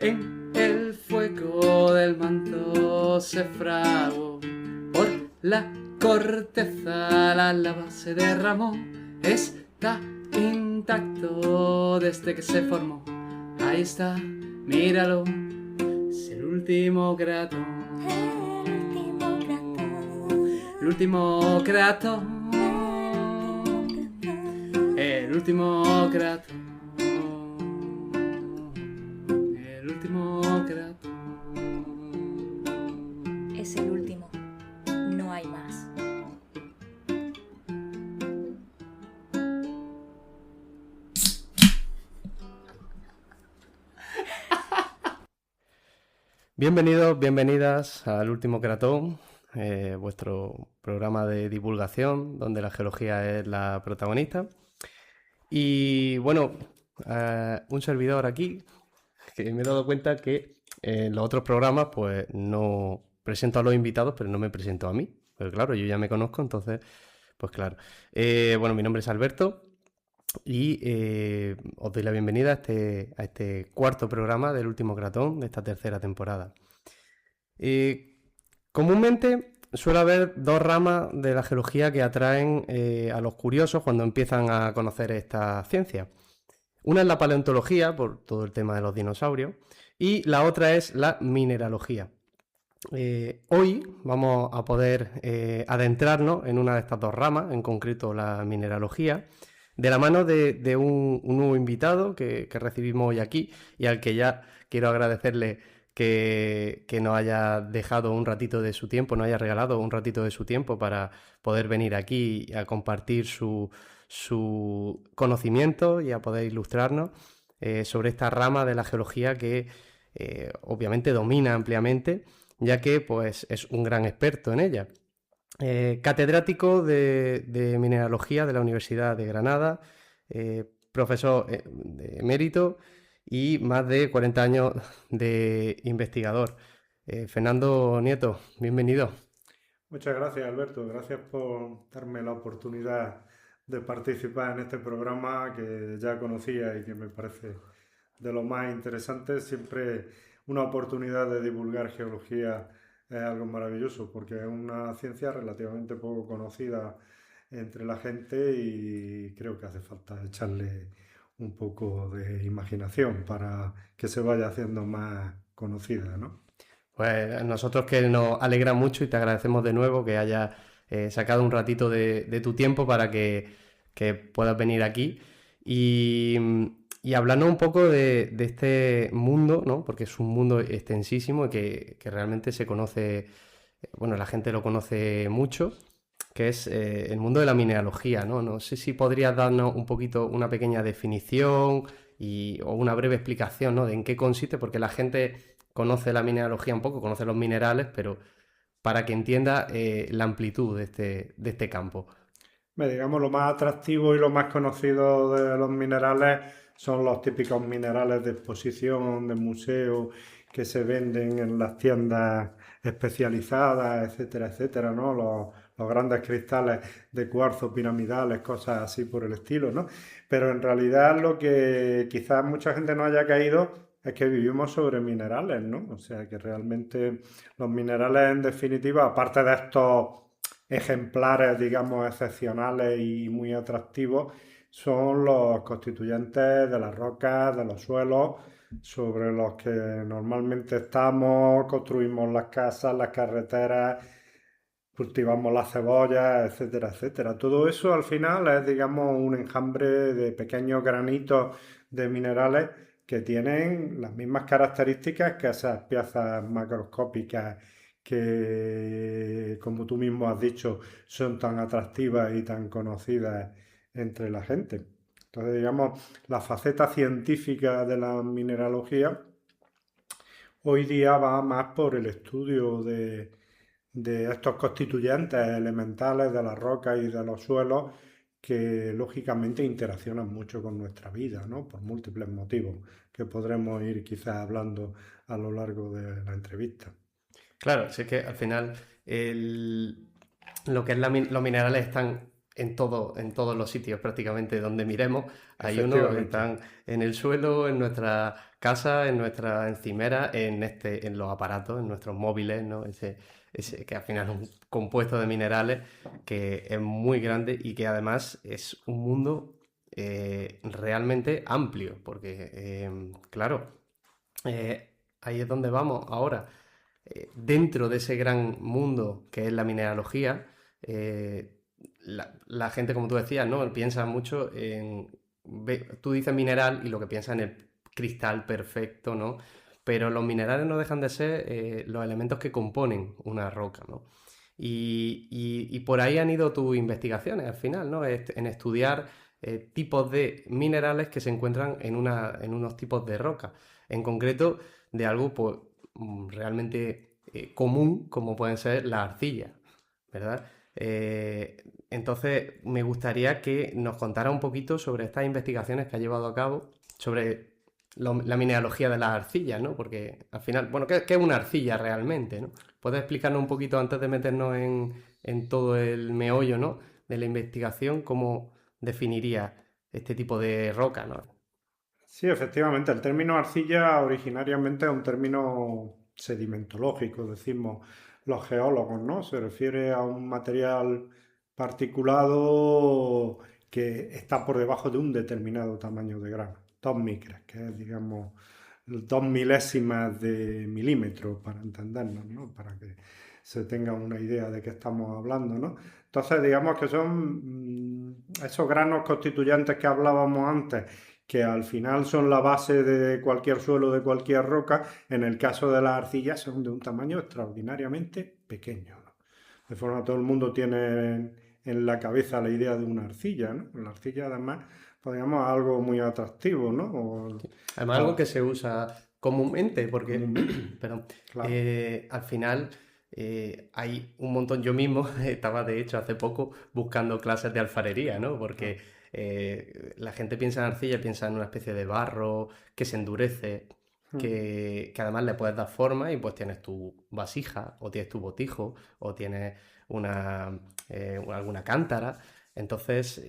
En el fuego del manto se fraguó, por la corteza la lava se derramó, está intacto desde que se formó. Ahí está, míralo, es el último cratón. El último cratón. El último cratón. El último cratón. Es el último. No hay más. Bienvenidos, bienvenidas al Último Cratón, vuestro programa de divulgación donde la geología es la protagonista. Y bueno, un servidor aquí que me he dado cuenta que en los otros programas pues no presento a los invitados, pero no me presento a mí. Pero claro, yo ya me conozco, entonces, pues claro. Bueno, mi nombre es Alberto. Y os doy la bienvenida a este cuarto programa del Último Cratón de esta tercera temporada. Comúnmente suele haber dos ramas de la geología que atraen a los curiosos cuando empiezan a conocer esta ciencia. Una es la paleontología, por todo el tema de los dinosaurios, y la otra es la mineralogía. Hoy vamos a poder adentrarnos en una de estas dos ramas, en concreto la mineralogía, de la mano de un nuevo invitado que recibimos hoy aquí y al que ya quiero agradecerle que nos haya dejado un ratito de su tiempo, nos haya regalado un ratito de su tiempo para poder venir aquí a compartir su conocimiento y a poder ilustrarnos sobre esta rama de la geología que obviamente domina ampliamente, ya que pues, es un gran experto en ella. Catedrático de Mineralogía de la Universidad de Granada, profesor de emérito y más de 40 años de investigador. Fernando Nieto, bienvenido. Muchas gracias, Alberto. Gracias por darme la oportunidad de participar en este programa que ya conocía y que me parece de lo más interesante. Siempre una oportunidad de divulgar geología es algo maravilloso porque es una ciencia relativamente poco conocida entre la gente y creo que hace falta echarle un poco de imaginación para que se vaya haciendo más conocida, ¿no? Pues a nosotros que nos alegra mucho y te agradecemos de nuevo que hayas sacado un ratito de tu tiempo para que puedas venir aquí y hablarnos un poco de este mundo, ¿no? Porque es un mundo extensísimo y que realmente se conoce, bueno, la gente lo conoce mucho, que es el mundo de la mineralogía, ¿no? No sé si podrías darnos un poquito una pequeña definición o una breve explicación, ¿no? De en qué consiste, porque la gente conoce la mineralogía un poco, conoce los minerales, pero para que entienda la amplitud de este campo. Digamos, lo más atractivo y lo más conocido de los minerales son los típicos minerales de exposición, de museo, que se venden en las tiendas especializadas, etcétera, etcétera, ¿no? Los grandes cristales de cuarzo piramidales, cosas así por el estilo, ¿no? Pero en realidad lo que quizás mucha gente no haya caído es que vivimos sobre minerales, ¿no? O sea que realmente los minerales en definitiva, aparte de estos ejemplares, digamos, excepcionales y muy atractivos, son los constituyentes de las rocas, de los suelos, sobre los que normalmente estamos, construimos las casas, las carreteras, cultivamos las cebollas, etcétera, etcétera. Todo eso al final es, digamos, un enjambre de pequeños granitos de minerales que tienen las mismas características que esas piezas macroscópicas que, como tú mismo has dicho, son tan atractivas y tan conocidas entre la gente. Entonces, digamos, la faceta científica de la mineralogía hoy día va más por el estudio de estos constituyentes elementales de las rocas y de los suelos que lógicamente interaccionan mucho con nuestra vida, ¿no? Por múltiples motivos que podremos ir quizás hablando a lo largo de la entrevista. Claro, si es que al final lo que es los minerales están en todos los sitios prácticamente donde miremos. Hay unos que Efectivamente. están en el suelo, en nuestra casa, en nuestra encimera, en los aparatos, en nuestros móviles, ¿no? Ese que al final es un compuesto de minerales que es muy grande y que además es un mundo realmente amplio, porque claro, ahí es donde vamos ahora. Dentro de ese gran mundo que es la mineralogía, la gente, como tú decías, ¿no? Piensa mucho en... Tú dices mineral y lo que piensa en el cristal perfecto, ¿no? Pero los minerales no dejan de ser los elementos que componen una roca, ¿no? Y por ahí han ido tus investigaciones al final, ¿no? En estudiar tipos de minerales que se encuentran en unos tipos de roca. En concreto, de algo pues, realmente común, como pueden ser las arcillas, ¿verdad? Entonces, me gustaría que nos contara un poquito sobre estas investigaciones que ha llevado a cabo, sobre la mineralogía de las arcillas, ¿no? Porque al final, bueno, ¿qué es una arcilla realmente, ¿no? ¿Puedes explicarnos un poquito antes de meternos en todo el meollo, ¿no? De la investigación, cómo definiría este tipo de roca, ¿no? Sí, efectivamente, el término arcilla originariamente es un término sedimentológico, decimos los geólogos, ¿no? Se refiere a un material particulado que está por debajo de un determinado tamaño de grano, 2 micras, que es, digamos, 2 milésimas de milímetro, para entendernos, ¿no? Para que se tenga una idea de qué estamos hablando, ¿no? Entonces, digamos que son esos granos constituyentes que hablábamos antes, que al final son la base de cualquier suelo, de cualquier roca. En el caso de las arcillas son de un tamaño extraordinariamente pequeño, ¿no? De forma que todo el mundo tiene en la cabeza la idea de una arcilla, ¿no? La arcilla además, pues, digamos, algo muy atractivo, ¿no? Además, algo que se usa comúnmente, porque, Comúnmente, perdón, claro. al final hay un montón. Yo mismo estaba, de hecho, hace poco buscando clases de alfarería, ¿no? Porque la gente piensa en arcilla, piensa en una especie de barro que se endurece, que además le puedes dar forma y pues tienes tu vasija, o tienes tu botijo, o tienes alguna cántara. Entonces,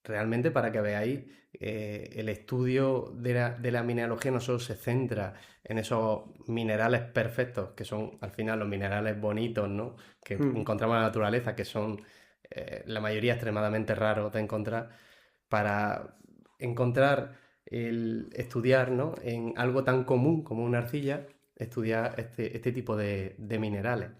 realmente para que veáis, el estudio de la mineralogía no solo se centra en esos minerales perfectos, que son al final los minerales bonitos, ¿no? Que encontramos en la naturaleza, que son la mayoría extremadamente raros de encontrar, para encontrar estudiar, ¿no? En algo tan común como una arcilla, estudiar este tipo de minerales.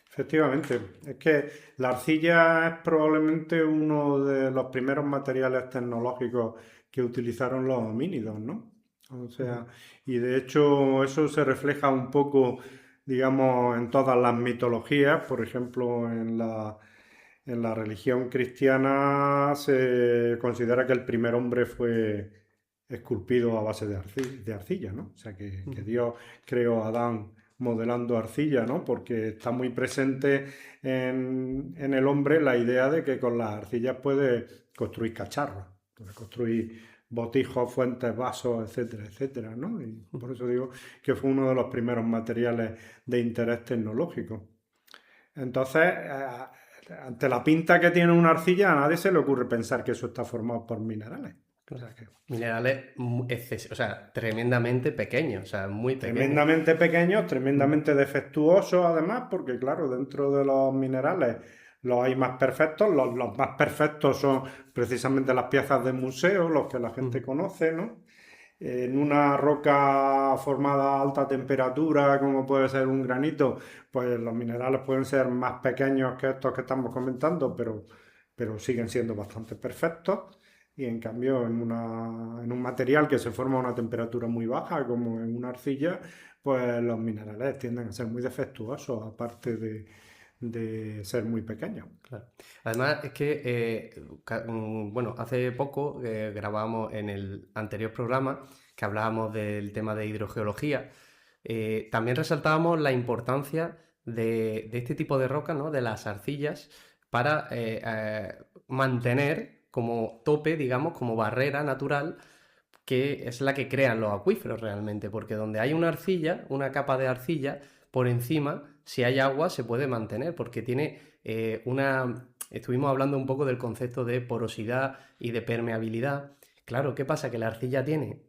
Efectivamente, es que la arcilla es probablemente uno de los primeros materiales tecnológicos que utilizaron los homínidos, ¿no? O sea, y de hecho eso se refleja un poco, digamos, en todas las mitologías. Por ejemplo, en la religión cristiana se considera que el primer hombre fue esculpido a base de arcilla, ¿no? O sea, que Dios creó a Adán modelando arcilla, ¿no? Porque está muy presente en el hombre la idea de que con las arcillas puede construir cacharros, puede construir botijos, fuentes, vasos, etcétera, etcétera, ¿no? Y por eso digo que fue uno de los primeros materiales de interés tecnológico. Entonces, ante la pinta que tiene una arcilla, a nadie se le ocurre pensar que eso está formado por minerales. O sea, que Minerales, o sea, tremendamente pequeños, o sea, muy pequeños. tremendamente pequeños, tremendamente defectuosos además, porque claro, dentro de los minerales los hay más perfectos, los más perfectos son precisamente las piezas de museo, los que la gente conoce, ¿no? En una roca formada a alta temperatura, como puede ser un granito, pues los minerales pueden ser más pequeños que estos que estamos comentando, pero siguen siendo bastante perfectos. Y en cambio, en un material que se forma a una temperatura muy baja, como en una arcilla, pues los minerales tienden a ser muy defectuosos, aparte de ser muy pequeños. Claro. Además, es que, bueno, hace poco grabamos en el anterior programa que hablábamos del tema de hidrogeología. También resaltábamos la importancia de este tipo de rocas, ¿no? De las arcillas, para mantener como tope, digamos, como barrera natural, que es la que crean los acuíferos realmente, porque donde hay una arcilla, una capa de arcilla, por encima, si hay agua, se puede mantener, porque tiene estuvimos hablando un poco del concepto de porosidad y de permeabilidad. Claro, ¿qué pasa? Que la arcilla tiene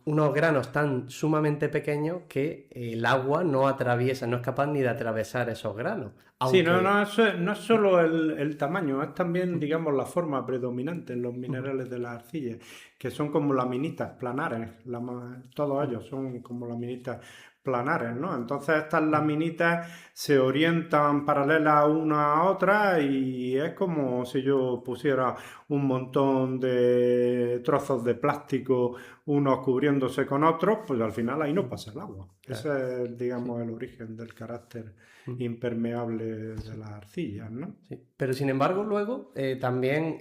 unos granos tan sumamente pequeños que el agua no atraviesa, no es capaz ni de atravesar esos granos. Sí, Aunque, no es solo el tamaño, es también, digamos, la forma predominante en los minerales de las arcillas, que son como laminitas planares, todos ellos son como laminitas planares, ¿no? Entonces estas laminitas se orientan paralelas una a otra y es como si yo pusiera un montón de trozos de plástico, unos cubriéndose con otros, pues al final ahí no pasa el agua. Claro. Ese es, digamos, el origen del carácter impermeable de las arcillas, ¿no? sí. Pero sin embargo, luego también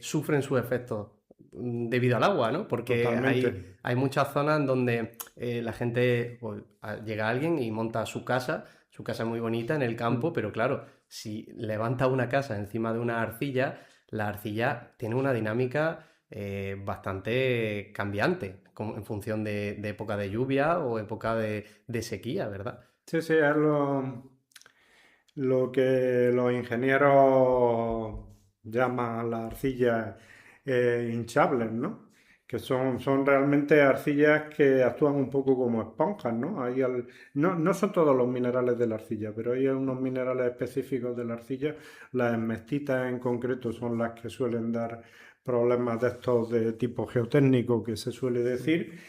sufren sus efectos debido al agua, ¿no? Porque Totalmente. hay muchas zonas donde la gente, pues, llega alguien y monta su casa es muy bonita en el campo, pero claro, si levanta una casa encima de una arcilla, la arcilla tiene una dinámica bastante cambiante en función de época de lluvia o época de sequía, ¿verdad? Sí, sí, es lo que los ingenieros llaman las arcillas hinchables, ¿no? Que son realmente arcillas que actúan un poco como esponjas, ¿no? No son todos los minerales de la arcilla, pero hay unos minerales específicos de la arcilla. Las esmestitas en concreto son las que suelen dar problemas de estos de tipo geotécnico que se suele decir.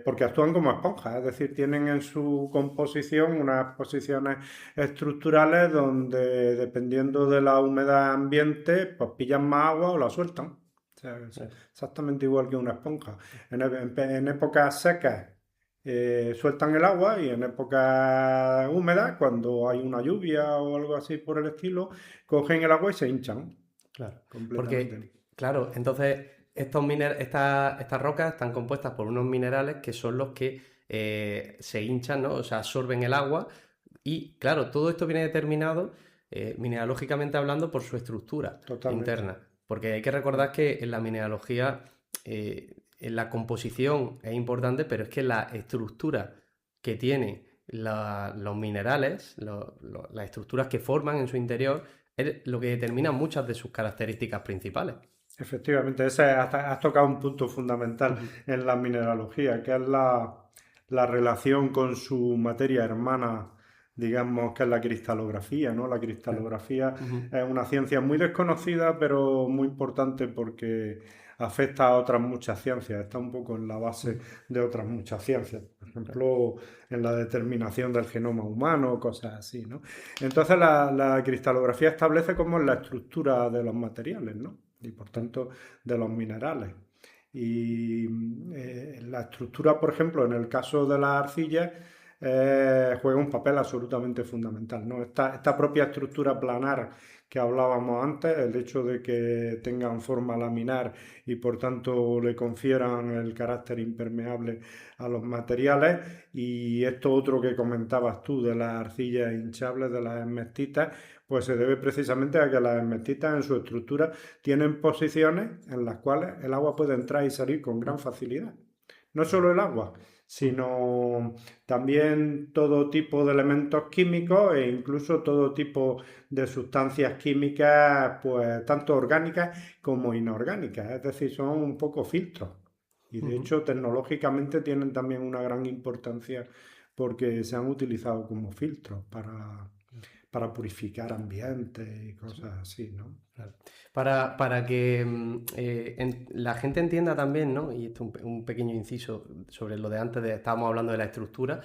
Porque actúan como esponjas, es decir, tienen en su composición unas posiciones estructurales donde, dependiendo de la humedad ambiente, pues pillan más agua o la sueltan. O sea, es exactamente igual que una esponja. En épocas secas sueltan el agua y en épocas húmedas, cuando hay una lluvia o algo así por el estilo, cogen el agua y se hinchan Claro. completamente. Porque, claro, entonces estas rocas están compuestas por unos minerales que son los que se hinchan, ¿no? O sea, absorben el agua y, claro, todo esto viene determinado mineralógicamente hablando por su estructura Totalmente. interna. Porque hay que recordar que en la mineralogía en la composición es importante, pero es que la estructura que tienen los minerales, las estructuras que forman en su interior, es lo que determina muchas de sus características principales. Efectivamente, has tocado un punto fundamental en la mineralogía, que es la relación con su materia hermana, digamos, que es la cristalografía, ¿no? La cristalografía es una ciencia muy desconocida, pero muy importante porque afecta a otras muchas ciencias, está un poco en la base de otras muchas ciencias, por ejemplo, en la determinación del genoma humano, cosas así, ¿no? Entonces la cristalografía establece cómo es la estructura de los materiales, ¿no? Y por tanto de los minerales. Y la estructura, por ejemplo, en el caso de las arcillas, juega un papel absolutamente fundamental, ¿no? Esta propia estructura planar que hablábamos antes, el hecho de que tengan forma laminar y por tanto le confieran el carácter impermeable a los materiales, y esto otro que comentabas tú de las arcillas hinchables, de las esmestitas, pues se debe precisamente a que las esmestitas en su estructura tienen posiciones en las cuales el agua puede entrar y salir con gran facilidad. No solo el agua, sino también todo tipo de elementos químicos e incluso todo tipo de sustancias químicas, pues tanto orgánicas como inorgánicas, es decir, son un poco filtros. Y de hecho tecnológicamente tienen también una gran importancia porque se han utilizado como filtros para purificar ambientes y cosas así, ¿no? Claro. Para que la gente entienda también, ¿no? Y esto es un pequeño inciso sobre lo de antes, estábamos hablando de la estructura,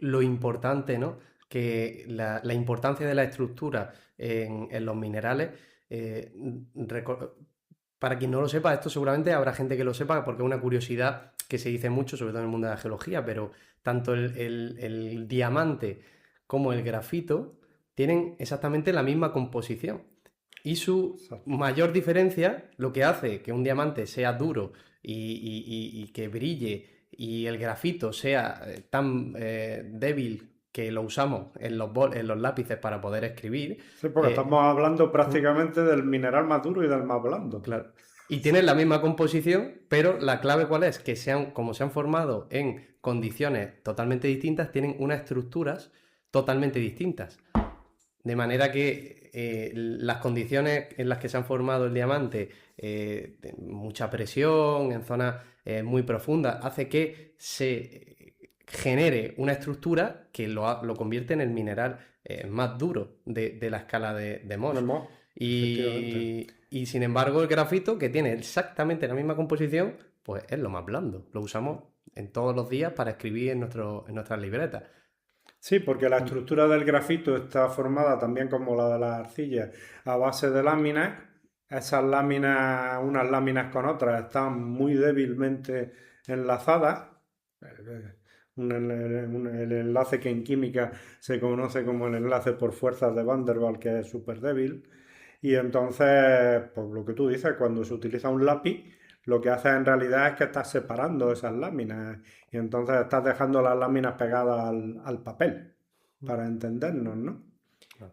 lo importante, ¿no? Que la importancia de la estructura en los minerales, para quien no lo sepa, esto seguramente habrá gente que lo sepa porque es una curiosidad que se dice mucho, sobre todo en el mundo de la geología, pero tanto el diamante como el grafito tienen exactamente la misma composición. Y su mayor diferencia, lo que hace que un diamante sea duro y que brille y el grafito sea tan débil que lo usamos en los lápices para poder escribir. Sí, porque estamos hablando prácticamente del mineral más duro y del más blando. Claro. Y tienen la misma composición, pero la clave ¿cuál es? Que como se han formado en condiciones totalmente distintas, tienen unas estructuras totalmente distintas. De manera que las condiciones en las que se han formado el diamante, de mucha presión, en zonas muy profundas, hace que se genere una estructura que lo convierte en el mineral más duro de la escala de Mohs. Y sin embargo el grafito, que tiene exactamente la misma composición, pues es lo más blando. Lo usamos en todos los días para escribir en nuestras libretas. Sí, porque la estructura del grafito está formada también como la de las arcillas a base de láminas. Esas láminas, unas láminas con otras, están muy débilmente enlazadas. El enlace que en química se conoce como el enlace por fuerzas de Van der Waals, que es súper débil. Y entonces, pues lo que tú dices, cuando se utiliza un lápiz, lo que hace en realidad es que estás separando esas láminas y entonces estás dejando las láminas pegadas al papel, para entendernos, ¿no?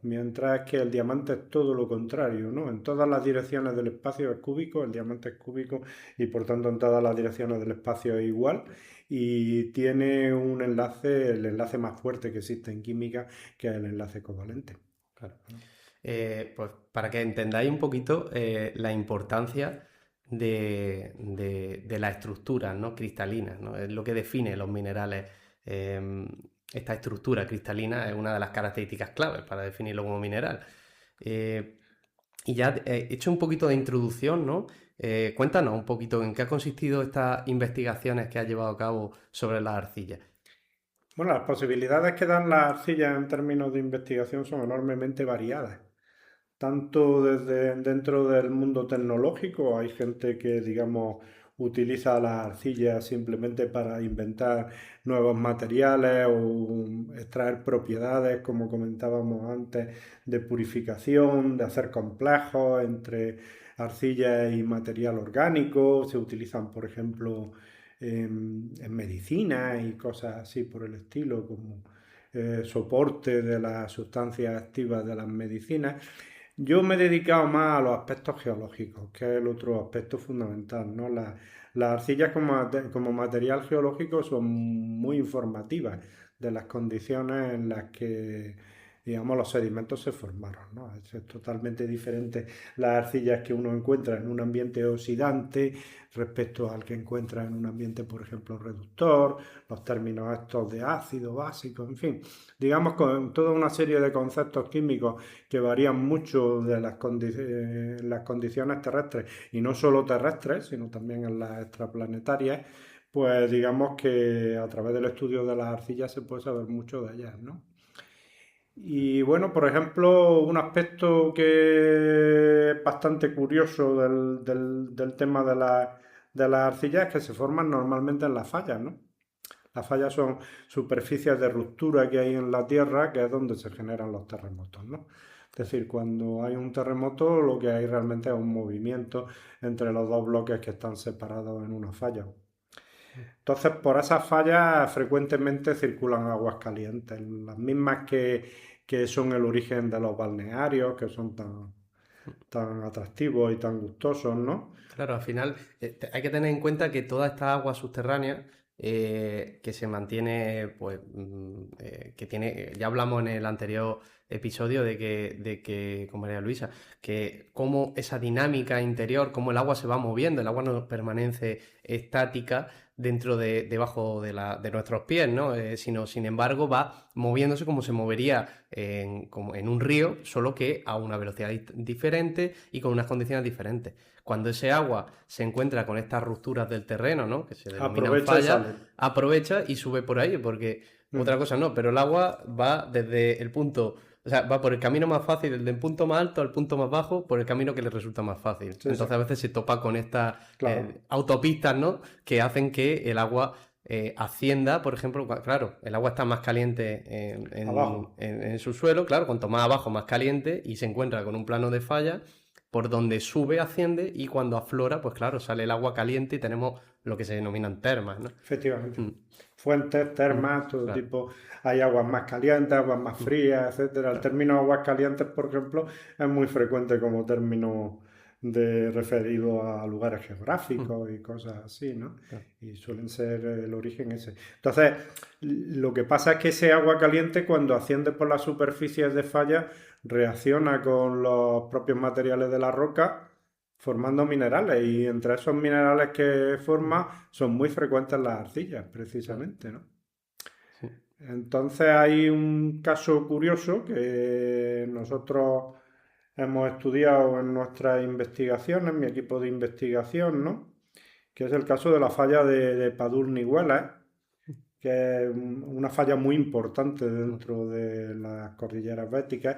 Mientras que el diamante es todo lo contrario, ¿no? En todas las direcciones del espacio es cúbico, el diamante es cúbico y por tanto en todas las direcciones del espacio es igual y tiene un enlace, el enlace más fuerte que existe en química, que es el enlace covalente. Claro. Pues para que entendáis un poquito la importancia de las estructuras, ¿no?, cristalinas, ¿no? Es lo que define los minerales. Esta estructura cristalina es una de las características claves para definirlo como mineral. Y ya he hecho un poquito de introducción, ¿no? Cuéntanos un poquito en qué ha consistido estas investigaciones que has llevado a cabo sobre las arcillas. Bueno, las posibilidades que dan las arcillas en términos de investigación son enormemente variadas. Tanto desde dentro del mundo tecnológico, hay gente que, digamos, utiliza las arcillas simplemente para inventar nuevos materiales o extraer propiedades, como comentábamos antes, de purificación, de hacer complejos entre arcilla y material orgánico. Se utilizan, por ejemplo, en medicina y cosas así por el estilo, como soporte de las sustancias activas de las medicinas. Yo me he dedicado más a los aspectos geológicos, que es el otro aspecto fundamental, ¿no? Las arcillas como material geológico son muy informativas de las condiciones en las que, digamos, los sedimentos se formaron, ¿no? Es totalmente diferente las arcillas que uno encuentra en un ambiente oxidante respecto al que encuentra en un ambiente, por ejemplo, reductor, los términos estos de ácido, básico, en fin, digamos, con toda una serie de conceptos químicos que varían mucho de las condiciones terrestres, y no solo terrestres, sino también en las extraplanetarias. Pues digamos que a través del estudio de las arcillas se puede saber mucho de ellas, ¿no? Y bueno, por ejemplo, un aspecto que es bastante curioso del tema de las arcillas es que se forman normalmente en las fallas, ¿no? Las fallas son superficies de ruptura que hay en la Tierra, que es donde se generan los terremotos, ¿no? Es decir, cuando hay un terremoto, lo que hay realmente es un movimiento entre los dos bloques que están separados en una falla. Entonces, por esas fallas frecuentemente circulan aguas calientes, las mismas que son el origen de los balnearios, que son tan atractivos y tan gustosos, ¿no? Claro, al final hay que tener en cuenta que toda esta agua subterránea que se mantiene, pues, que tiene, ya hablamos en el anterior episodio de que con María Luisa, que cómo esa dinámica interior, cómo el agua se va moviendo, el agua no permanece estática debajo de nuestros pies, ¿no? Sino, sin embargo, va moviéndose como se movería como en un río, solo que a una velocidad diferente y con unas condiciones diferentes. Cuando ese agua se encuentra con estas rupturas del terreno, ¿no?, que se denominan fallas, aprovecha y sube por ahí, porque otra cosa no, pero el agua va desde el punto, o sea, va por el camino más fácil, desde el punto más alto al punto más bajo, por el camino que le resulta más fácil. Sí, entonces sí. a veces se topa con estas Claro. autopistas, ¿no?, que hacen que el agua ascienda, por ejemplo, claro, el agua está más caliente Abajo. en su suelo, claro, cuanto más abajo más caliente, y se encuentra con un plano de falla por donde sube, asciende, y cuando aflora, pues claro, sale el agua caliente y tenemos lo que se denominan termas, ¿no? Efectivamente. Fuentes, termas, todo Claro. tipo. Hay aguas más calientes, aguas más frías, etcétera. El término aguas calientes, por ejemplo, es muy frecuente como término referido a lugares geográficos y cosas así, ¿no? Claro. Y suelen ser el origen ese. Entonces, lo que pasa es que ese agua caliente, cuando asciende por las superficies de falla, reacciona con los propios materiales de la roca, formando minerales, y entre esos minerales que forma son muy frecuentes las arcillas, precisamente, ¿no? Sí. Entonces hay un caso curioso que nosotros hemos estudiado en nuestras investigaciones, mi equipo de investigación, ¿no? Que es el caso de la falla de Padul-Nihuelas, que es una falla muy importante dentro de las cordilleras béticas.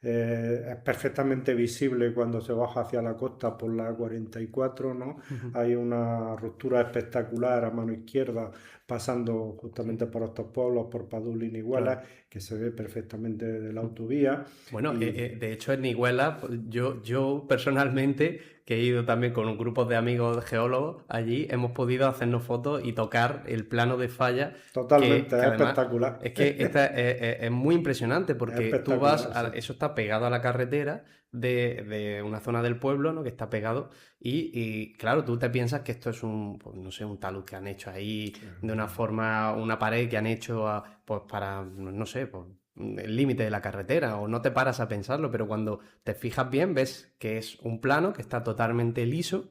Es perfectamente visible cuando se baja hacia la costa por la A44, ¿no? Hay una ruptura espectacular a mano izquierda pasando justamente por estos pueblos, por Padul y Nihuelas, Claro. que se ve perfectamente desde la autovía. Bueno, Y de hecho en Nihuela, pues, yo personalmente, que he ido también con un grupo de amigos geólogos allí, hemos podido hacernos fotos y tocar el plano de falla, totalmente, es además espectacular. es que es muy impresionante Es porque tú espectacular, vas, sí. eso está pegado a la carretera de una zona del pueblo, ¿no? Que está pegado y claro, tú te piensas que esto es pues, no sé, un talud que han hecho ahí de una forma, una pared que han hecho pues para, no sé, pues el límite de la carretera o no te paras a pensarlo, pero cuando te fijas bien ves que es un plano que está totalmente liso.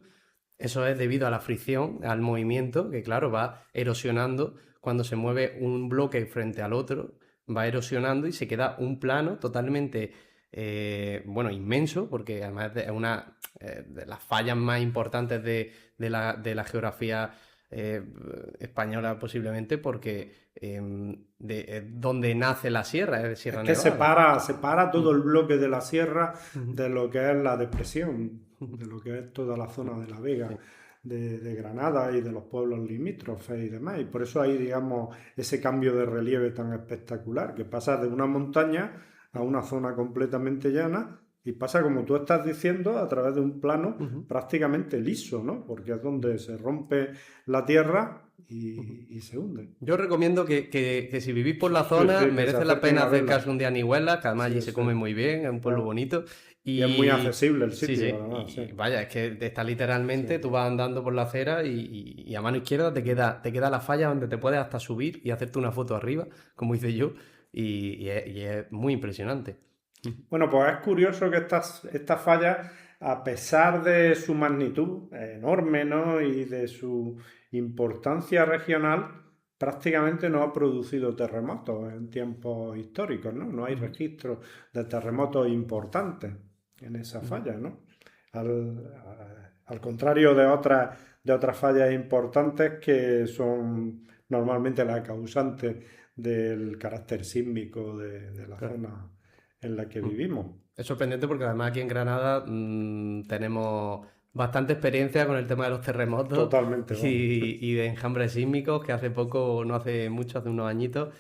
Eso es debido a la fricción, al movimiento, que claro, va erosionando cuando se mueve un bloque frente al otro, va erosionando y se queda un plano totalmente, bueno, inmenso, porque además es una de las fallas más importantes de la geografía española posiblemente, porque donde nace la sierra, es de Sierra Es que Nevada. separa todo el bloque de la sierra Ujú. de lo que es la depresión, Ujú. de lo que es toda la zona de la Vega, Sí. de Granada y de los pueblos limítrofes y demás. Y por eso hay, digamos, ese cambio de relieve tan espectacular, que pasa de una montaña a una zona completamente llana y pasa, como tú estás diciendo, a través de un plano Ujú. prácticamente liso, ¿no? Porque es donde se rompe la tierra Ujú. y se hunde. Yo recomiendo que si vivís por la Sí, zona, sí, que se merece la acerquen pena a verla. acercarse un día a Nihuela, que además allí Sí, se sí. come muy bien, es un pueblo bonito. Y es muy Y accesible el sí, sitio, sí, además, sí. y vaya, es que está literalmente, Sí. tú vas andando por la acera y a mano izquierda te queda la falla donde te puedes hasta subir y hacerte una foto arriba, como hice yo, y es muy impresionante. Bueno, pues es curioso que esta falla, a pesar de su magnitud enorme, ¿no? Y de su importancia regional, prácticamente no ha producido terremotos en tiempos históricos, ¿no? No hay Ujú, registros de terremotos importantes en esa ujú. falla, ¿no? Al contrario de otras fallas importantes que son normalmente las causantes del carácter sísmico de la Claro. zona en la que Mm. vivimos. Es sorprendente porque además aquí en Granada tenemos bastante experiencia con el tema de los terremotos Totalmente, vamos. y de enjambres sísmicos que hace poco, no hace mucho, hace unos añitos,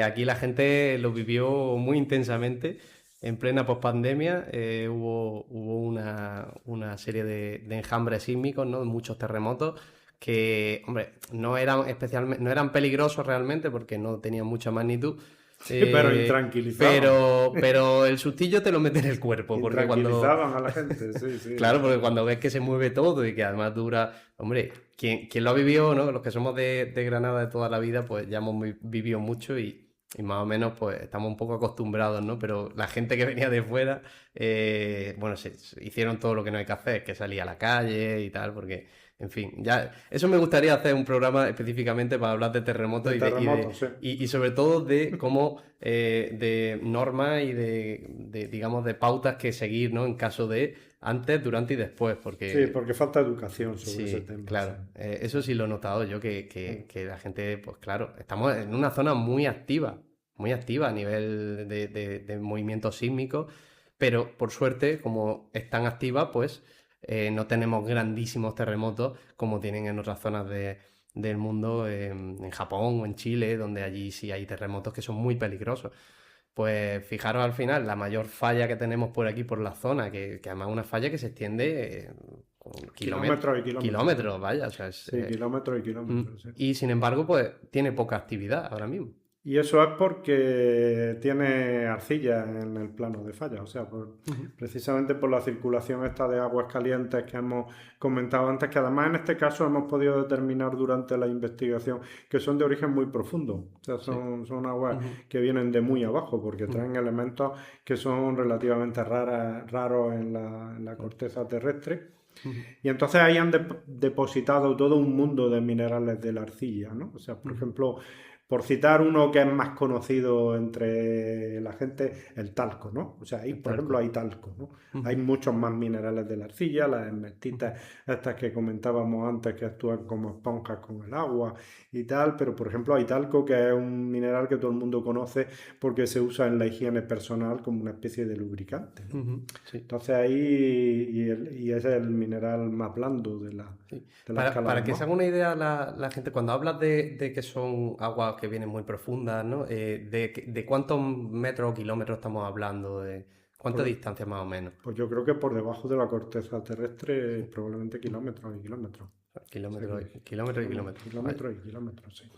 aquí la gente lo vivió muy intensamente. En plena pospandemia hubo una serie de enjambres sísmicos, ¿no? Muchos terremotos que, hombre, no eran peligrosos realmente porque no tenían mucha magnitud, Sí, pero eh, intranquilizaban. pero el sustillo te lo mete en el cuerpo, porque Intranquilizaban a la gente, sí, sí, claro, porque totalmente. cuando ves que se mueve todo y que además dura, hombre, quien lo ha vivido, ¿no? Los que somos de Granada de toda la vida, pues ya hemos vivido mucho y más o menos pues estamos un poco acostumbrados, ¿no? Pero la gente que venía de fuera, bueno, se hicieron todo lo que no hay que hacer, que salir a la calle y tal, porque, en fin, ya, eso me gustaría hacer un programa específicamente para hablar de terremotos De terremotos, sí. y sobre todo de cómo, de normas y digamos, de pautas que seguir, ¿no? En caso de antes, durante y después, Sí, porque porque falta educación sobre ese sí, tema, sí. claro, eso sí lo he notado yo, que la gente, pues claro, estamos en una zona muy activa a nivel de movimientos sísmicos, pero por suerte, como es tan activa, pues no tenemos grandísimos terremotos como tienen en otras zonas del mundo, en Japón o en Chile, donde allí sí hay terremotos que son muy peligrosos. Pues fijaros al final, la mayor falla que tenemos por aquí, por la zona, que además es una falla que se extiende con Kilómetros y kilómetros, sí. kilómetros, vaya, o sea, Sí, kilómetros y mm, kilómetros, sí. y sin embargo, pues tiene poca actividad ahora mismo. Y eso es porque tiene arcilla en el plano de falla, o sea, precisamente por la circulación esta de aguas calientes que hemos comentado antes, que además en este caso hemos podido determinar durante la investigación que son de origen muy profundo, o sea, son aguas que vienen de muy abajo, porque traen elementos que son relativamente raros en la corteza terrestre. Y entonces ahí han depositado todo un mundo de minerales de la arcilla, ¿no? O sea, por ejemplo, por citar uno que es más conocido entre la gente, el talco, ¿no? O sea, ahí, por ejemplo, hay talco, ¿no? Hay muchos más minerales de la arcilla, las esmertitas, estas que comentábamos antes, que actúan como esponjas con el agua y tal, pero por ejemplo hay talco, que es un mineral que todo el mundo conoce porque se usa en la higiene personal como una especie de lubricante, ¿no? Sí. Entonces ahí, y ese es el mineral más blando de la escala Para de que se Mohs. haga una idea la gente, cuando hablas de que son aguas que vienen muy profundas, ¿no? ¿De cuántos metros o kilómetros estamos hablando? ¿De cuánta distancia más o menos? Pues yo creo que por debajo de la corteza terrestre, probablemente kilómetros y kilómetros. Kilómetros, Sí, kilómetros y kilómetros. Kilómetros y kilómetros, sí.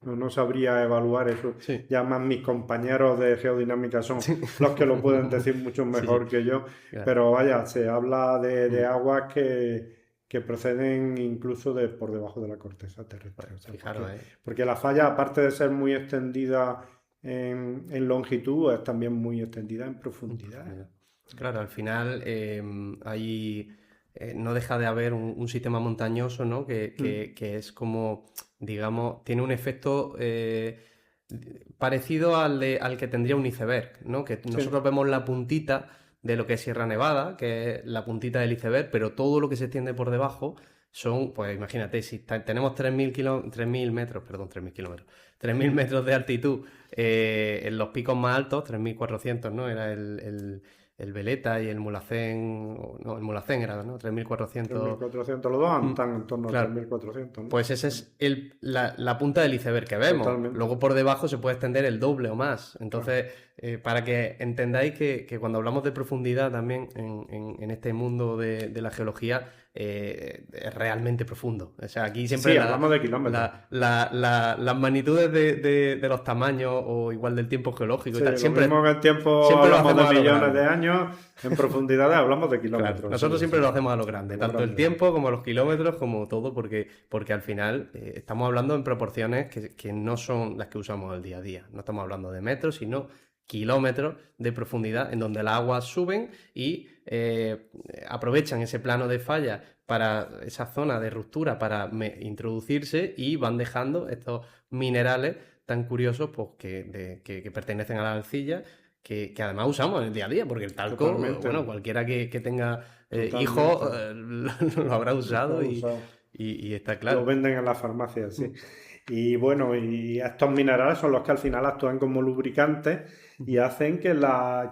No sabría evaluar eso. Sí. Ya más mis compañeros de geodinámica son los que lo pueden decir mucho mejor que yo. Claro. Pero vaya, se habla de aguas que proceden incluso de por debajo de la corteza terrestre. O sea, Fijaros, porque la falla, aparte de ser muy extendida en longitud, es también muy extendida en profundidad. Claro, al final no deja de haber un sistema montañoso, ¿no? Que es como, digamos, tiene un efecto parecido al que tendría un iceberg, ¿no? Que nosotros vemos la puntita de lo que es Sierra Nevada, que es la puntita del iceberg, pero todo lo que se extiende por debajo son, pues imagínate, si tenemos 3.000 metros, perdón, 3.000 kilómetros, 3.000 metros de altitud en los picos más altos, 3.400, ¿no? Era el Veleta y el Mulhacén, no, el Mulhacén era, ¿no? 3.400. 3.400, los dos están en torno Claro. a 3.400, ¿no? Pues esa es la punta del iceberg que vemos. Totalmente. Luego por debajo se puede extender el doble o más. Entonces, para que entendáis que cuando hablamos de profundidad también en este mundo de la geología, es realmente profundo. O sea, aquí siempre Sí, hablamos de kilómetros. las magnitudes de los tamaños o igual del tiempo geológico y Sí, tal, lo siempre, mismo que en tiempo siempre lo hablamos hacemos a de lo millones grande. de años, en profundidades hablamos de kilómetros. Claro, nosotros Sí, siempre sí. lo hacemos a lo grande, A lo tanto el grande. tiempo como los kilómetros, como todo, porque al final estamos hablando en proporciones que no son las que usamos el día a día. No estamos hablando de metros, sino kilómetros de profundidad en donde las aguas suben y aprovechan ese plano de falla para esa zona de ruptura para introducirse y van dejando estos minerales tan curiosos pues, que pertenecen a la arcilla. Que además usamos en el día a día, porque el talco, Totalmente. bueno, cualquiera que tenga Totalmente. hijos lo habrá usado Lo ha usado. y está Lo claro. venden en las farmacias, sí. Y bueno, y estos minerales son los que al final actúan como lubricantes y hacen que la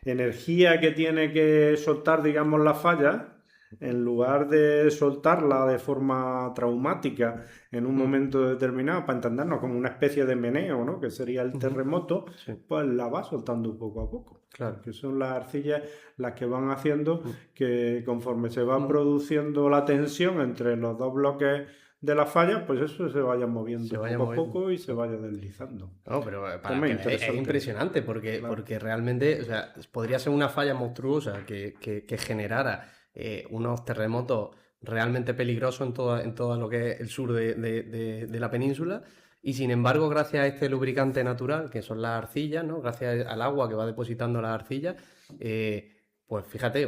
energía que tiene que soltar, digamos, la falla, en lugar de soltarla de forma traumática en un momento determinado, para entendernos como una especie de meneo, ¿no? Que sería el terremoto, Sí. pues la va soltando poco a poco. Claro. Que son las arcillas las que van haciendo que conforme se va produciendo la tensión entre los dos bloques de la falla, pues eso se vaya moviendo Se vaya poco a moviendo. poco y se vaya deslizando. No, pero para También es interesante. impresionante porque, Claro. porque realmente, o sea, podría ser una falla monstruosa que generara unos terremotos realmente peligrosos en todo lo que es el sur de la península. Y sin embargo, gracias a este lubricante natural, que son las arcillas, ¿no? Gracias al agua que va depositando las arcillas, pues fíjate,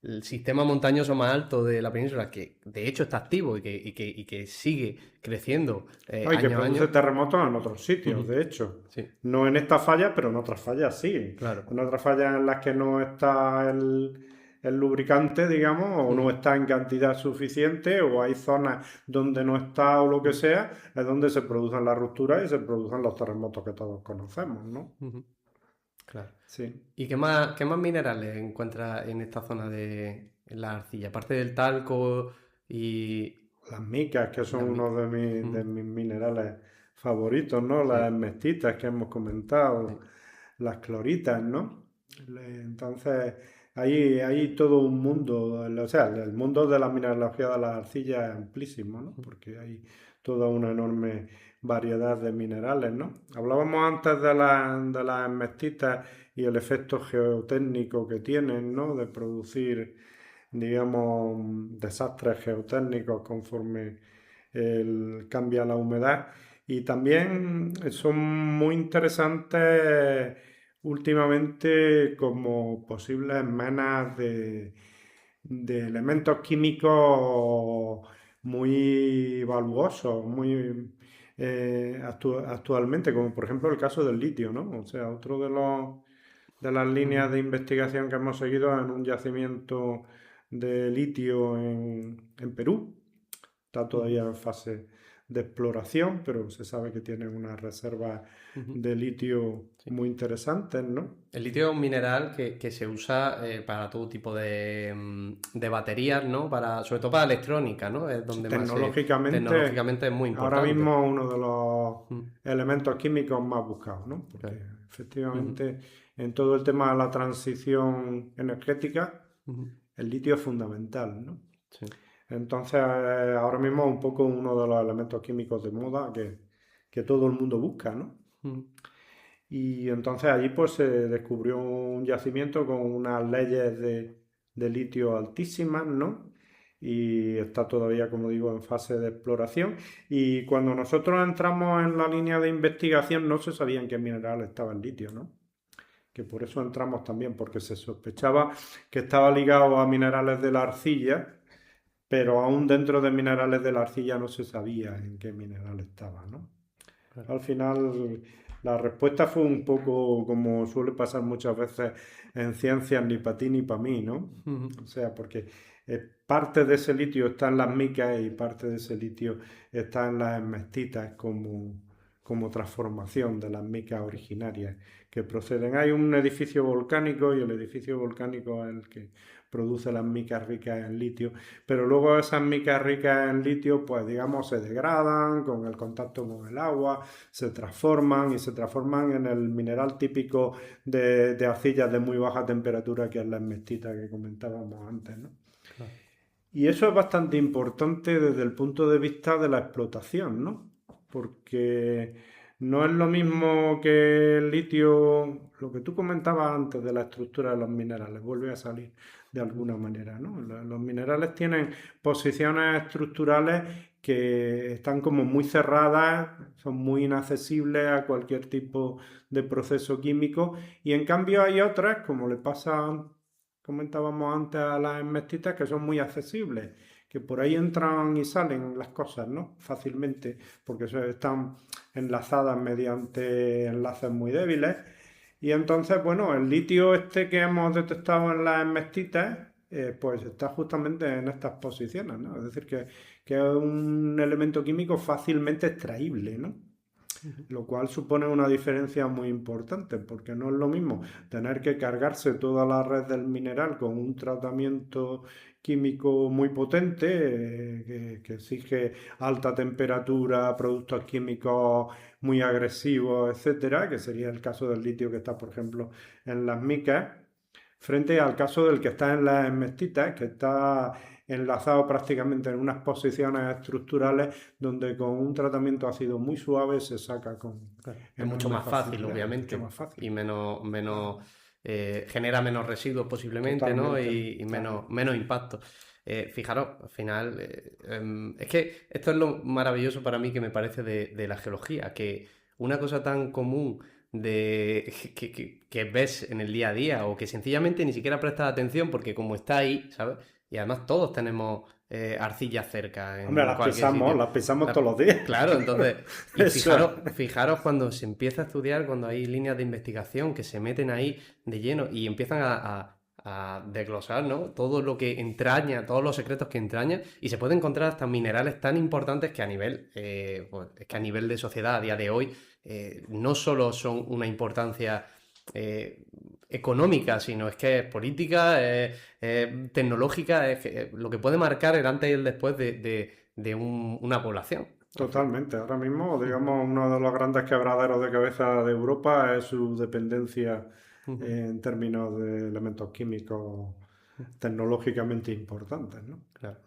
el sistema montañoso más alto de la península, que de hecho está activo y que sigue creciendo Y que año a produce año. terremotos en otros sitios, de hecho. Sí. No en esta falla, pero en otras fallas sí. Claro. En otras fallas en las que no está el lubricante, digamos, o no está en cantidad suficiente, o hay zonas donde no está o lo que sea, es donde se producen las rupturas y se producen los terremotos que todos conocemos, ¿no? Ujú. Claro. Sí. ¿Y qué más minerales encuentras en esta zona de la arcilla? Aparte del talco y... Las micas, que son Las uno de mis minerales favoritos, ¿no? Las esmestitas que hemos comentado, las cloritas, ¿no? Entonces, hay todo un mundo, o sea, el mundo de la mineralogía de la arcilla es amplísimo, ¿no? Porque hay toda una enorme variedad de minerales, ¿no? Hablábamos antes de las esmestitas y el efecto geotécnico que tienen, ¿no? De producir, digamos, desastres geotécnicos conforme cambia la humedad. Y también son muy interesantes últimamente como posibles menas de elementos químicos muy valuosos, muy actualmente, como por ejemplo el caso del litio, ¿no? O sea, otro de las líneas de investigación que hemos seguido en un yacimiento de litio en Perú. Está todavía en fase de exploración, pero se sabe que tiene unas reservas de litio muy interesantes, ¿no? El litio es un mineral que se usa para todo tipo de baterías, ¿no? Sobre todo para electrónica, ¿no? Es donde tecnológicamente es muy importante. Ahora mismo uno de los elementos químicos más buscados, ¿no? Porque efectivamente en todo el tema de la transición energética, el litio es fundamental, ¿no? Sí. Entonces, ahora mismo es un poco uno de los elementos químicos de moda que todo el mundo busca, ¿no? Y entonces allí pues se descubrió un yacimiento con unas leyes de litio altísimas, ¿no? Y está todavía, como digo, en fase de exploración. Y cuando nosotros entramos en la línea de investigación no se sabía en qué mineral estaba el litio, ¿no? Que por eso entramos también, porque se sospechaba que estaba ligado a minerales de la arcilla, pero aún dentro de minerales de la arcilla no se sabía en qué mineral estaba, ¿no? Claro. Al final la respuesta fue un poco como suele pasar muchas veces en ciencias, ni para ti ni para mí, ¿no? O sea, porque parte de ese litio está en las micas y parte de ese litio está en las esmestitas como transformación de las micas originarias que proceden. Hay un edificio volcánico y el edificio volcánico es el que produce las micas ricas en litio, pero luego esas micas ricas en litio, pues digamos, se degradan con el contacto con el agua, se transforman en el mineral típico de arcillas de muy baja temperatura, que es la esmestita que comentábamos antes, ¿no? Claro. Y eso es bastante importante desde el punto de vista de la explotación, ¿no? Porque no es lo mismo que el litio, lo que tú comentabas antes de la estructura de los minerales, vuelve a salir de alguna manera, ¿no? Los minerales tienen posiciones estructurales que están como muy cerradas, son muy inaccesibles a cualquier tipo de proceso químico, y en cambio hay otras, como le pasa, comentábamos antes, a las esmestitas, que son muy accesibles, que por ahí entran y salen las cosas, ¿no? Fácilmente, porque están enlazadas mediante enlaces muy débiles. Y entonces, bueno, el litio este que hemos detectado en las esmestitas, pues está justamente en estas posiciones, ¿no? Es decir, que es un elemento químico fácilmente extraíble, ¿no? Lo cual supone una diferencia muy importante, porque no es lo mismo tener que cargarse toda la red del mineral con un tratamiento químico muy potente, que exige alta temperatura, productos químicos muy agresivos, etcétera, que sería el caso del litio que está, por ejemplo, en las micas, frente al caso del que está en las esmestitas, que está enlazado prácticamente en unas posiciones estructurales donde con un tratamiento ácido muy suave se saca con... Es mucho más fácil, obviamente, mucho más fácil. Y genera menos residuos posiblemente. Totalmente. ¿No? Y menos impacto. Fijaros, al final, es que esto es lo maravilloso para mí que me parece de la geología, que una cosa tan común que ves en el día a día o que sencillamente ni siquiera prestas atención porque como está ahí, ¿sabes? Y además todos tenemos arcillas cerca. Hombre, las pisamos todos los días. Claro, entonces, y fijaros cuando se empieza a estudiar, cuando hay líneas de investigación que se meten ahí de lleno y empiezan a desglosar, ¿no? Todo lo que entraña, todos los secretos que entraña, y se puede encontrar hasta minerales tan importantes que a nivel, pues, es que a nivel de sociedad a día de hoy no solo son una importancia económica, sino es que es política, tecnológica, es lo que puede marcar el antes y el después de una población. Totalmente. Ahora mismo, digamos, uno de los grandes quebraderos de cabeza de Europa es su dependencia en términos de elementos químicos tecnológicamente importantes, ¿no? Claro.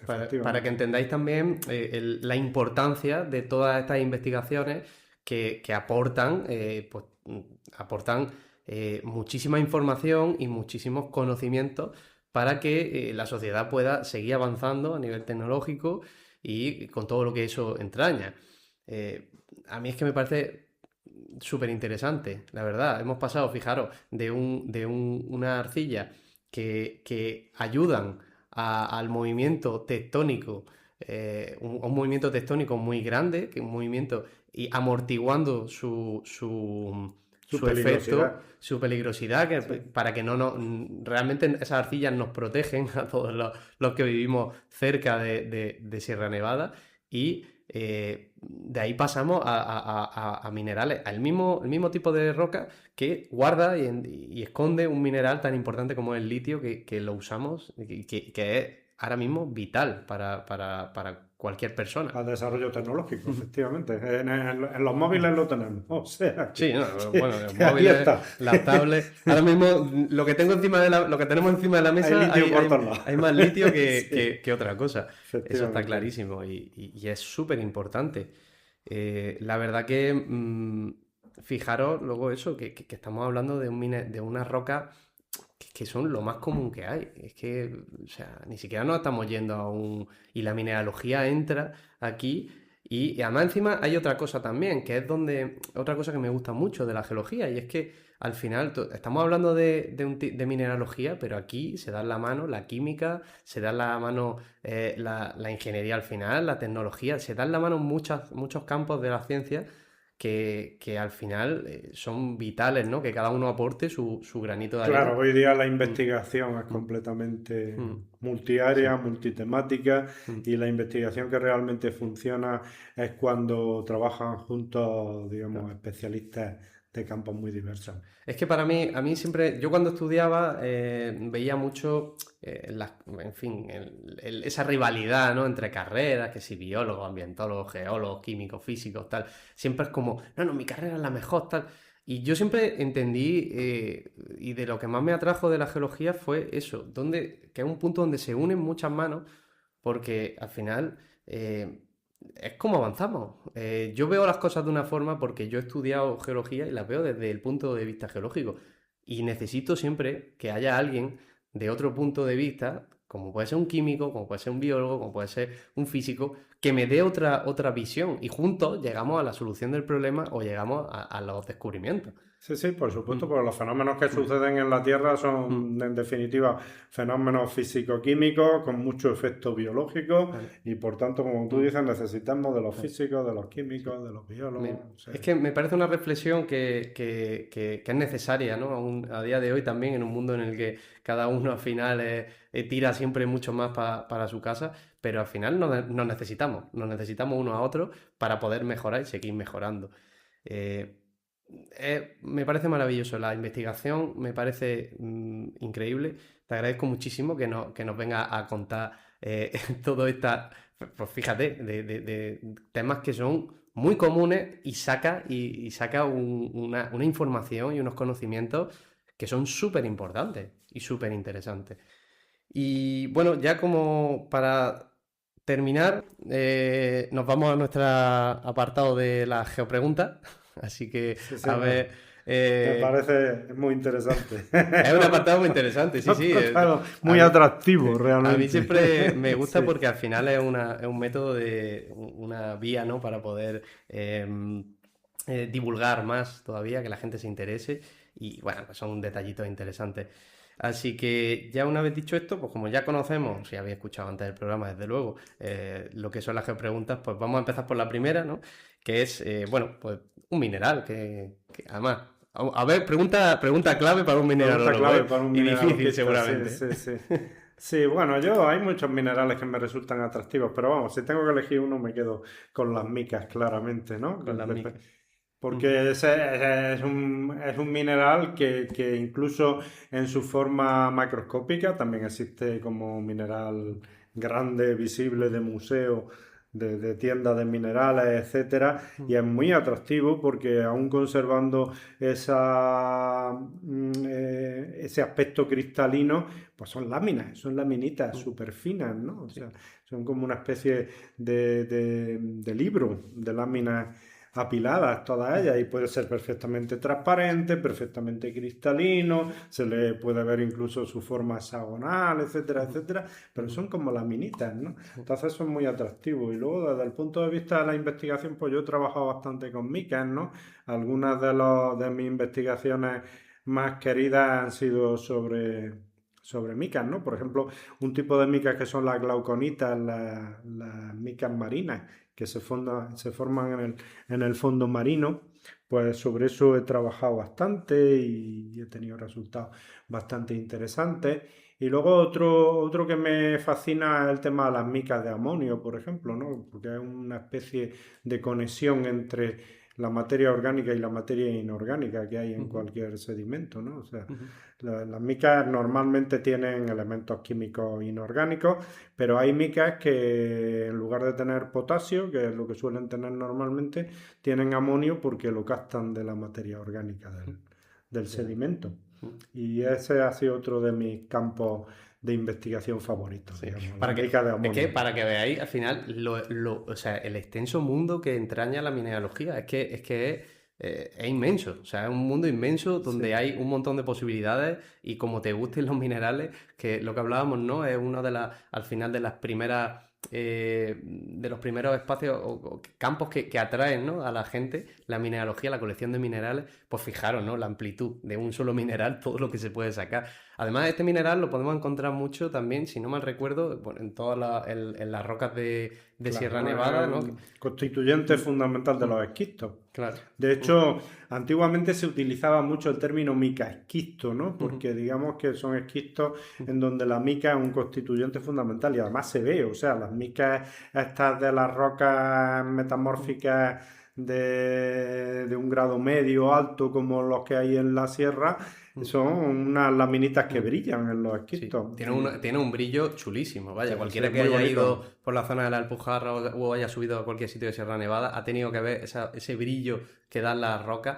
Para que entendáis también la importancia de todas estas investigaciones que aportan, aportan muchísima información y muchísimos conocimientos para que la sociedad pueda seguir avanzando a nivel tecnológico y con todo lo que eso entraña. A mí es que me parece súper interesante, la verdad. Hemos pasado, fijaros, de una arcilla que ayudan al movimiento tectónico, un movimiento tectónico muy grande, que un movimiento y amortiguando su efecto, su peligrosidad, para que realmente esas arcillas nos protegen a todos los que vivimos cerca de Sierra Nevada y de ahí pasamos a minerales, el mismo tipo de roca que guarda y esconde un mineral tan importante como el litio que lo usamos, que es ahora mismo vital para cualquier persona. Al desarrollo tecnológico, efectivamente. En los móviles lo tenemos. O sea, sí, bueno, los móviles, las tablets. Ahora mismo lo que tenemos encima de la mesa hay más litio que otra cosa. Eso está clarísimo y es súper importante. La verdad que fijaros luego eso, que estamos hablando de una roca que son lo más común que hay. Es que, o sea, ni siquiera nos estamos yendo a y la mineralogía entra aquí. Y además encima hay otra cosa también, que es otra cosa que me gusta mucho de la geología, y es que al final estamos hablando de mineralogía, pero aquí se da en la mano la química, se da en la mano la ingeniería al final, la tecnología, se da en la mano muchos campos de la ciencia que al final son vitales, ¿no? Que cada uno aporte su granito de arena. Claro, hoy día la investigación es completamente multiárea, multitemática, y la investigación que realmente funciona es cuando trabajan juntos, digamos, especialistas de campos muy diversos. Es que a mí siempre, yo cuando estudiaba veía mucho, en fin, esa rivalidad, ¿no? Entre carreras, que si biólogos, ambientólogos, geólogos, químicos, físicos, tal. Siempre es como, no, mi carrera es la mejor, tal. Y yo siempre entendí, y de lo que más me atrajo de la geología fue eso, que es un punto donde se unen muchas manos, porque al final es como avanzamos. Yo veo las cosas de una forma porque yo he estudiado geología y las veo desde el punto de vista geológico. Y necesito siempre que haya alguien de otro punto de vista, como puede ser un químico, como puede ser un biólogo, como puede ser un físico, que me dé otra visión. Y juntos llegamos a la solución del problema o llegamos a los descubrimientos. Sí, por supuesto, porque los fenómenos que suceden en la Tierra son, en definitiva, fenómenos físico-químicos con mucho efecto biológico, y por tanto, como tú dices, necesitamos de los físicos, de los químicos, de los biólogos. Es que me parece una reflexión que es necesaria, ¿no? A día de hoy también, en un mundo en el que cada uno al final tira siempre mucho más para su casa, pero al final nos necesitamos unos a otros para poder mejorar y seguir mejorando. Me parece maravilloso, la investigación me parece increíble. Te agradezco muchísimo que nos venga a contar todo esta, pues fíjate, de temas que son muy comunes, y saca una información y unos conocimientos que son súper importantes y súper interesantes. Y bueno, ya como para terminar, nos vamos a nuestro apartado de las geopreguntas. Así que, sí, a ver... me parece muy interesante. Es un apartado muy interesante, sí. Muy atractivo, realmente. A mí siempre me gusta porque al final es un método una vía, ¿no? Para poder divulgar más todavía, que la gente se interese. Y bueno, pues son detallitos interesantes. Así que ya una vez dicho esto, pues como ya conocemos, si habéis escuchado antes del programa, desde luego, lo que son las geopreguntas, pues vamos a empezar por la primera, ¿no? Que es, pues un mineral, que además, a ver, pregunta clave para un mineral. Y difícil seguramente. Sí, bueno, hay muchos minerales que me resultan atractivos, pero vamos, si tengo que elegir uno me quedo con las micas, claramente, ¿no? Con las micas. Porque es un mineral que incluso en su forma macroscópica también existe como mineral grande, visible, de museo, de tiendas de minerales, etcétera, y es muy atractivo porque aún conservando ese aspecto cristalino, pues son láminas, son laminitas súper finas, ¿no? O sea, son como una especie de libro, de láminas apiladas todas ellas, y puede ser perfectamente transparente, perfectamente cristalino, se le puede ver incluso su forma hexagonal, etcétera, etcétera, pero son como laminitas, ¿no? Entonces son muy atractivos. Y luego desde el punto de vista de la investigación, pues yo he trabajado bastante con micas, ¿no? Algunas de mis investigaciones más queridas han sido sobre micas, ¿no? Por ejemplo, un tipo de micas que son las glauconitas, las micas marinas, que se forman en el fondo marino, pues sobre eso he trabajado bastante y he tenido resultados bastante interesantes. Y luego otro que me fascina es el tema de las micas de amonio, por ejemplo, ¿no? Porque es una especie de conexión entre la materia orgánica y la materia inorgánica que hay en cualquier sedimento, ¿no? O sea, las micas normalmente tienen elementos químicos inorgánicos, pero hay micas que en lugar de tener potasio, que es lo que suelen tener normalmente, tienen amonio porque lo captan de la materia orgánica del sedimento. Y ese ha sido otro de mis campos de investigación favoritos, Sí. digamos, Para la que, mica de amonio. es que para que veáis al final o sea, el extenso mundo que entraña la mineralogía es inmenso, o sea, es un mundo inmenso donde hay un montón de posibilidades y como te gusten los minerales, que lo que hablábamos, ¿no? Es uno al final de las primeras de los primeros espacios o campos que atraen, ¿no? A la gente, la mineralogía, la colección de minerales, pues fijaros, ¿no? La amplitud de un solo mineral, todo lo que se puede sacar. Además, este mineral lo podemos encontrar mucho también, si no mal recuerdo, bueno, en las rocas de Claro, Sierra Nevada, ¿no? Constituyente fundamental de los esquistos. Claro. De hecho, antiguamente se utilizaba mucho el término mica esquisto, ¿no? Porque digamos que son esquistos en donde la mica es un constituyente fundamental y además se ve, o sea, las micas estas de las rocas metamórficas de un grado medio alto como los que hay en la sierra son unas laminitas que brillan en los Sí, esquistos. tiene un brillo chulísimo, vaya, Sí, cualquiera sí, que muy haya bonito. ido por la zona de la Alpujarra o haya subido a cualquier sitio de Sierra Nevada, ha tenido que ver ese brillo que dan las rocas,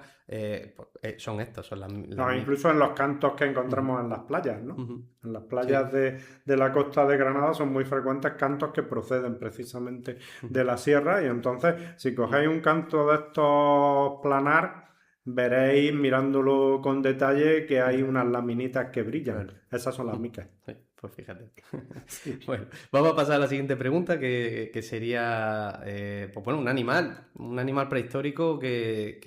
son estos, son las No, incluso en los cantos que encontramos en las playas, ¿no? En las playas de la costa de Granada son muy frecuentes cantos que proceden precisamente de la sierra, y entonces si cogéis un canto de estos planar, veréis mirándolo con detalle que hay unas laminitas que brillan. Claro. Esas son las micas. Sí, pues fíjate. Bueno, vamos a pasar a la siguiente pregunta que sería, pues bueno, un animal prehistórico que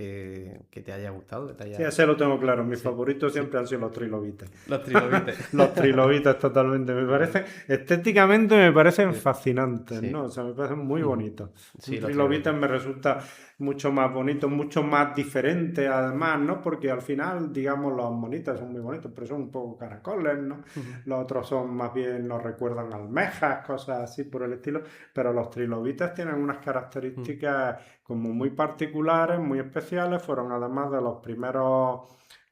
te haya gustado, que te haya... Sí, ese lo tengo claro. Mis favoritos siempre han sido los trilobites. Los trilobites. Los trilobites totalmente. Me parecen, estéticamente me parecen fascinantes, Sí. ¿no? O sea, me parecen muy bonitos. Sí, Un los trilobite trilobites. me resulta mucho más bonito, mucho más diferente además, ¿no? Porque al final, digamos, los monitas son muy bonitos, pero son un poco caracoles, ¿no? Los otros son más bien, nos recuerdan almejas, cosas así por el estilo, pero los trilobites tienen unas características como muy particulares, muy especiales, fueron además de los primeros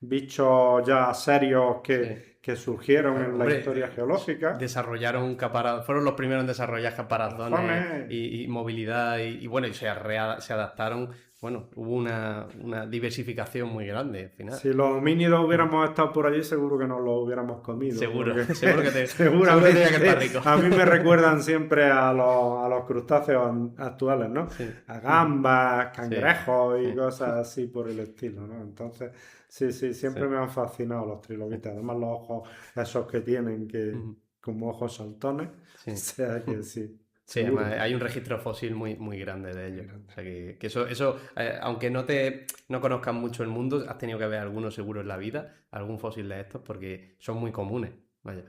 bichos ya serios que surgieron en la Hombre, historia geológica. desarrollaron fueron los primeros en desarrollar caparazones Caparazones. y movilidad y bueno, y se adaptaron. Bueno, hubo una diversificación muy grande al final. Si los homínidos hubiéramos estado por allí, seguro que nos los hubiéramos comido. Seguro, porque seguro que seguramente tenía que estar rico. a mí me recuerdan siempre a los crustáceos actuales, ¿no? Sí. A gambas, cangrejos y Sí. cosas así por el estilo, ¿no? Entonces, sí, siempre me han fascinado los trilobites. Además, los ojos esos que tienen, que como ojos saltones. Sí. O sea que sí. Sí, seguro. además hay un registro fósil muy, muy grande de ellos. O sea que eso aunque no conozcas mucho el mundo, has tenido que ver algunos seguro en la vida, algún fósil de estos, porque son muy comunes. Vaya.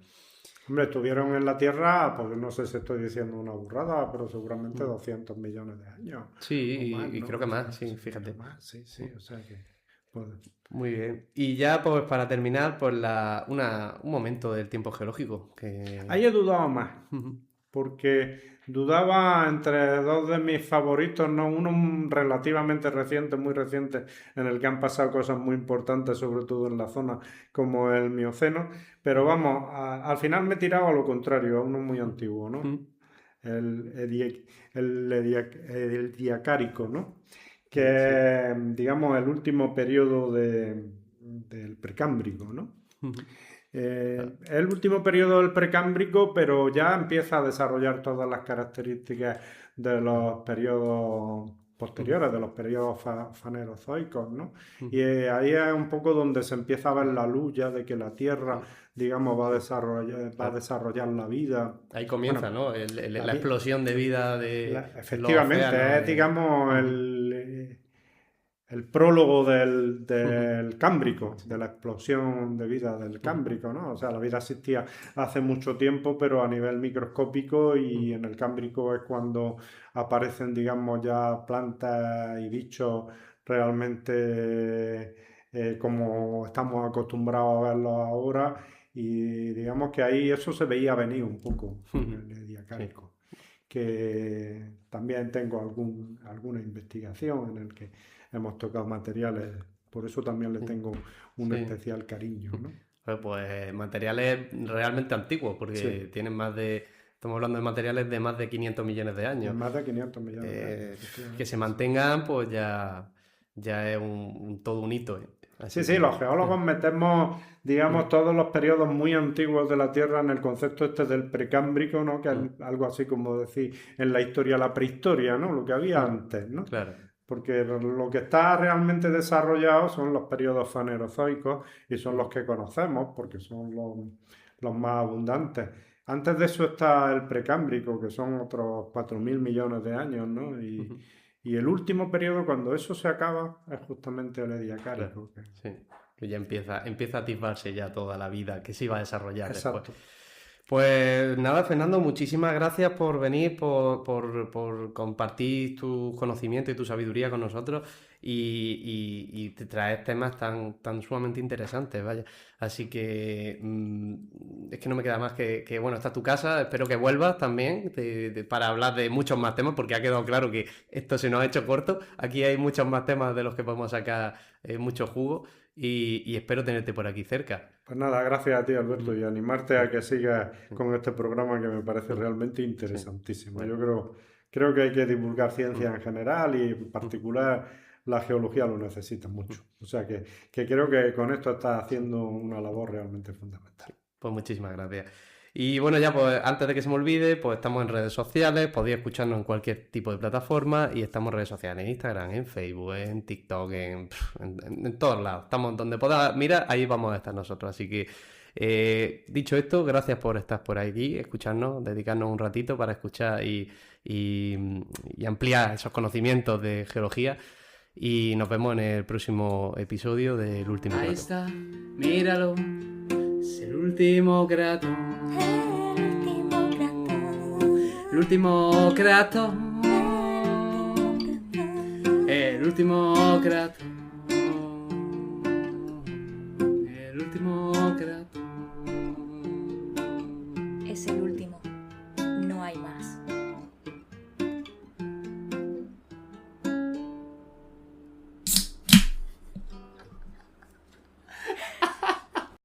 Hombre, estuvieron en la Tierra, pues no sé si estoy diciendo una burrada, pero seguramente 200 millones de años. Sí, o más, y ¿no? creo que más, sí, fíjate. Más, sí, o sea que... pues, Muy bien. Y ya pues para terminar, pues un momento del tiempo geológico. ahí he dudado más, porque dudaba entre dos de mis favoritos, ¿no? Uno relativamente reciente, muy reciente, en el que han pasado cosas muy importantes, sobre todo en la zona, como el Mioceno, pero vamos, al final me he tirado a lo contrario, a uno muy antiguo, ¿no? el Ediacárico, ¿no? Que es, digamos, el último periodo del Precámbrico, ¿no? El último periodo del Precámbrico, pero ya empieza a desarrollar todas las características de los periodos posteriores, de los periodos fanerozoicos, ¿no? Y ahí es un poco donde se empieza a ver la luz ya de que la Tierra, digamos, va a desarrollar la vida. Ahí comienza, Bueno, ¿no? La explosión de vida de efectivamente, los océanos, es, digamos, el prólogo del Cámbrico, de la explosión de vida del Cámbrico, ¿no? O sea, la vida existía hace mucho tiempo, pero a nivel microscópico, y en el Cámbrico es cuando aparecen, digamos, ya plantas y bichos realmente como estamos acostumbrados a verlos ahora, y digamos que ahí eso se veía venir un poco en el Ediacárico. Que también tengo alguna investigación en el que hemos tocado materiales, por eso también le tengo un especial cariño, ¿no? Pues materiales realmente antiguos, porque tienen estamos hablando de materiales de más de 500 millones de años. Más de 500 millones de años. Que se mantengan, pues ya es todo un hito. Sí, los geólogos metemos, digamos, todos los periodos muy antiguos de la Tierra en el concepto este del Precámbrico, ¿no? Que es algo así como decir en la historia la prehistoria, ¿no? Lo que había antes, ¿no? Claro. Porque lo que está realmente desarrollado son los periodos fanerozoicos, y son los que conocemos porque son los más abundantes. Antes de eso está el Precámbrico, que son otros 4.000 millones de años, ¿no? Y el último periodo, cuando eso se acaba, es justamente el Ediacárico. Claro, sí, que ya empieza a atisbarse ya toda la vida que se iba a desarrollar. Exacto. Después. Pues nada, Fernando, muchísimas gracias por venir, por compartir tus conocimientos y tu sabiduría con nosotros, y te traes temas tan sumamente interesantes, vaya. Así que es que no me queda más que bueno, esta es tu casa, espero que vuelvas también para hablar de muchos más temas, porque ha quedado claro que esto se nos ha hecho corto. Aquí hay muchos más temas de los que podemos sacar mucho jugo, y espero tenerte por aquí cerca. Pues nada, gracias a ti, Alberto, y animarte a que sigas con este programa, que me parece realmente interesantísimo. Yo creo que hay que divulgar ciencia en general, y en particular la geología lo necesita mucho. O sea que creo que con esto estás haciendo una labor realmente fundamental. Pues muchísimas gracias. Y bueno, ya pues antes de que se me olvide, pues estamos en redes sociales, podéis escucharnos en cualquier tipo de plataforma, y estamos en redes sociales, en Instagram, en Facebook, en TikTok, en todos lados. Estamos donde podáis mirar, ahí vamos a estar nosotros. Así que, dicho esto, gracias por estar por aquí, escucharnos, dedicarnos un ratito para escuchar y ampliar esos conocimientos de geología. Y nos vemos en el próximo episodio del Último Crato. Ahí está, míralo, es el último crato. El último crato. El último crato.